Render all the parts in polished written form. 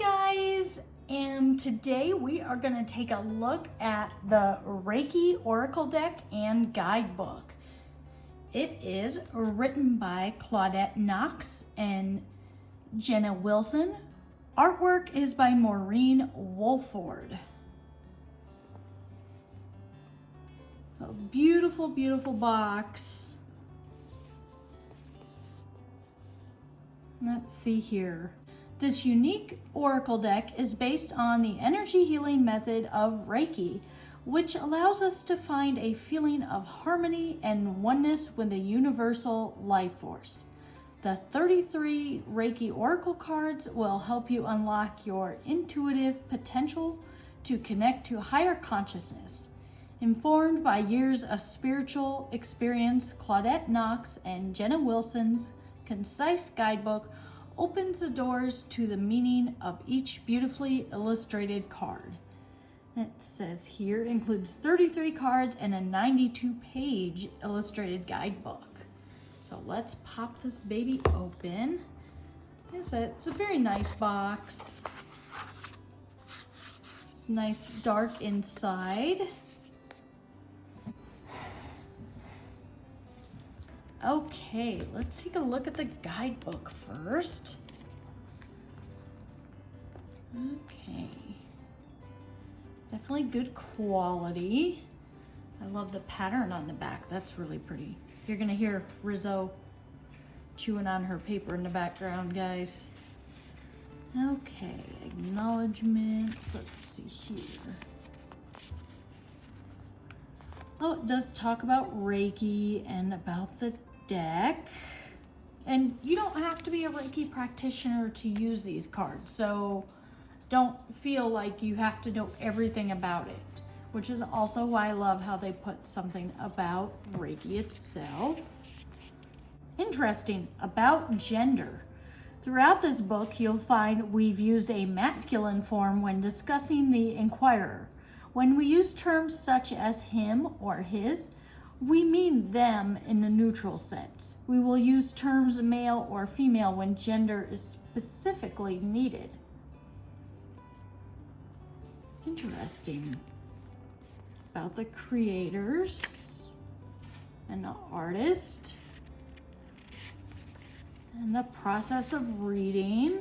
guys, and today we are going to take a look at the Reiki Oracle deck and guidebook. It is written by Claudette Knox and Jenna Wilson. Artwork is by Maureen Wolford. A beautiful, beautiful box. Let's see here. This unique oracle deck is based on the energy healing method of Reiki, which allows us to find a feeling of harmony and oneness with the universal life force. The 33 Reiki oracle cards will help you unlock your intuitive potential to connect to higher consciousness. Informed by years of spiritual experience, Claudette Knox and Jenna Wilson's concise guidebook opens the doors to the meaning of each beautifully illustrated card. It says here includes 33 cards and a 92-page illustrated guidebook. So let's pop this baby open. It's a very nice box. It's nice dark inside. Okay, let's take a look at the guidebook first. Okay, definitely good quality. I love the pattern on the back, that's really pretty. You're gonna hear Rizzo chewing on her paper in the background, guys. Okay, acknowledgements, let's see here. Oh, it does talk about Reiki and about the deck. And you don't have to be a Reiki practitioner to use these cards, so don't feel like you have to know everything about it, which is also why I love how they put something about Reiki itself. Interesting, about gender. Throughout this book, you'll find we've used a masculine form when discussing the inquirer. When we use terms such as him or his, we mean them in the neutral sense. We will use terms male or female when gender is specifically needed. Interesting. About the creators and the artist and the process of reading.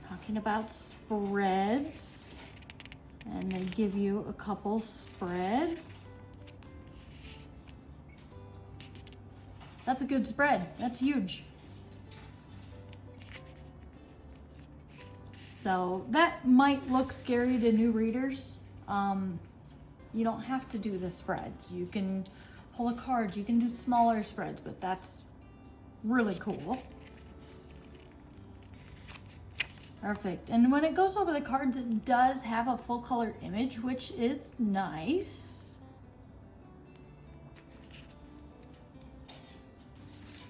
Talking about spreads, and they give you a couple spreads. That's a good spread. That's huge. So that might look scary to new readers. You don't have to do the spreads. You can pull a card, you can do smaller spreads, but that's really cool. Perfect. And when it goes over the cards, it does have a full color image, which is nice.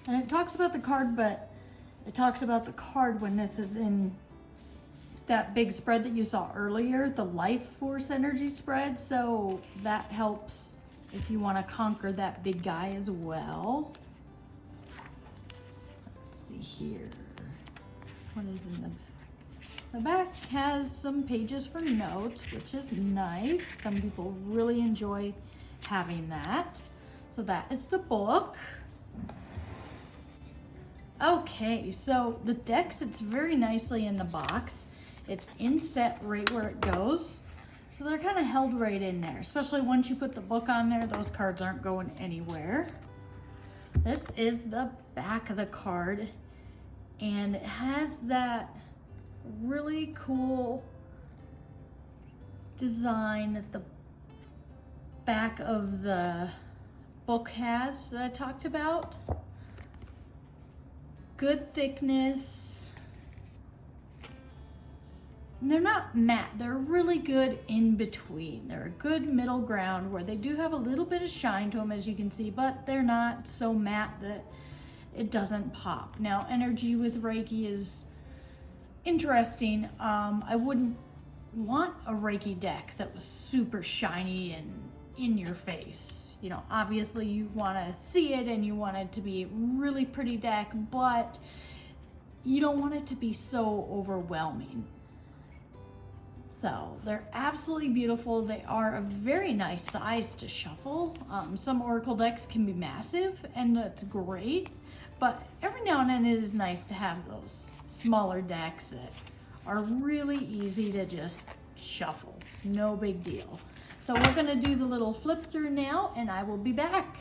And it talks about the card, but it talks about the card when this is in that big spread that you saw earlier, the life force energy spread. So that helps if you want to conquer that big guy as well. Let's see here. What is in the back? The back has some pages for notes, which is nice. Some people really enjoy having that. So that is the book. Okay, so the deck sits very nicely in the box. It's inset right where it goes. So they're kind of held right in there, especially once you put the book on there, those cards aren't going anywhere. This is the back of the card, and it has that really cool design that the back of the book has that I talked about. Good thickness. And they're not matte, they're really good in between. They're a good middle ground where they do have a little bit of shine to them, as you can see, but they're not so matte that it doesn't pop. Now, energy with Reiki is interesting. I wouldn't want a Reiki deck that was super shiny and in your face. You know, obviously you want to see it and you want it to be really pretty deck, but you don't want it to be so overwhelming. So they're absolutely beautiful. They are a very nice size to shuffle. Some oracle decks can be massive and that's great, but every now and then it is nice to have those smaller decks that are really easy to just shuffle. No big deal. So we're gonna do the little flip through now and I will be back.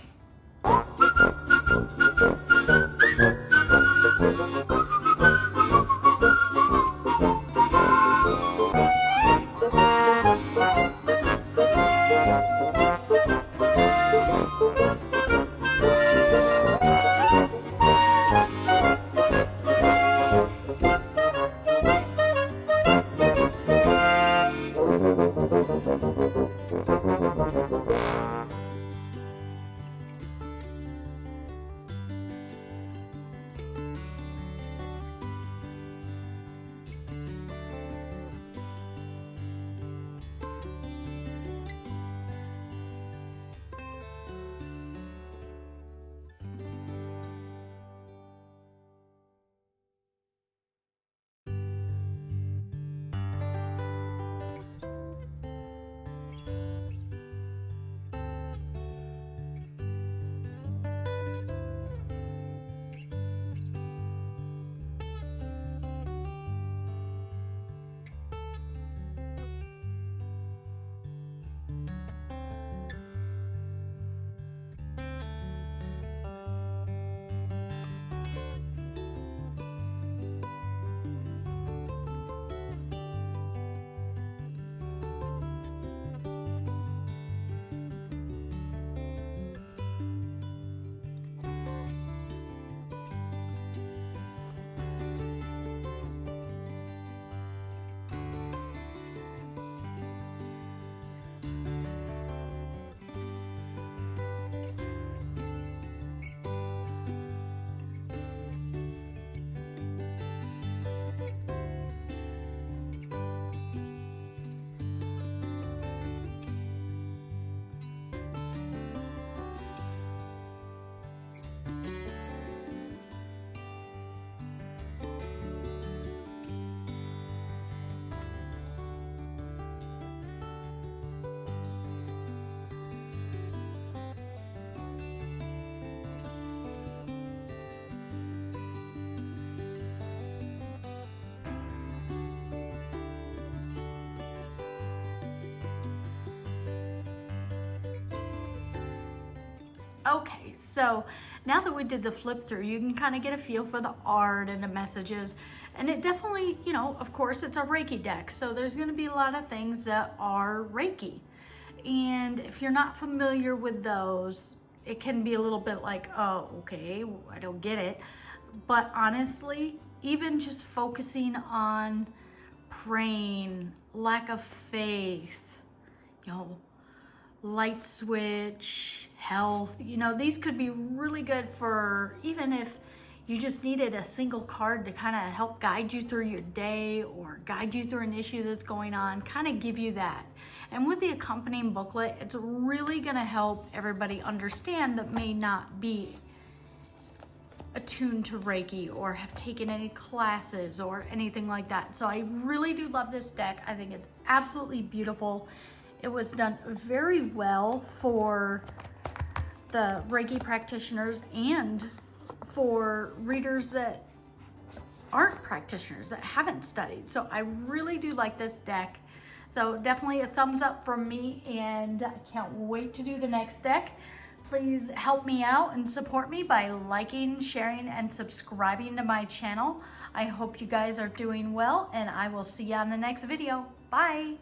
Okay, so now that we did the flip through, you can kind of get a feel for the art and the messages. And it definitely, you know, of course it's a Reiki deck, so there's going to be a lot of things that are Reiki. And if you're not familiar with those, it can be a little bit like, oh, okay, I don't get it. But honestly, even just focusing on praying, lack of faith, you know, light switch, health, you know, these could be really good for even if you just needed a single card to kind of help guide you through your day or guide you through an issue that's going on, kind of give you that. And with the accompanying booklet, it's really going to help everybody understand that may not be attuned to Reiki or have taken any classes or anything like that. So I really do love this deck. I think it's absolutely beautiful. It was done very well for the Reiki practitioners and for readers that aren't practitioners, that haven't studied. So I really do like this deck. So definitely a thumbs up from me, and I can't wait to do the next deck. Please help me out and support me by liking, sharing, and subscribing to my channel. I hope you guys are doing well, and I will see you on the next video. Bye.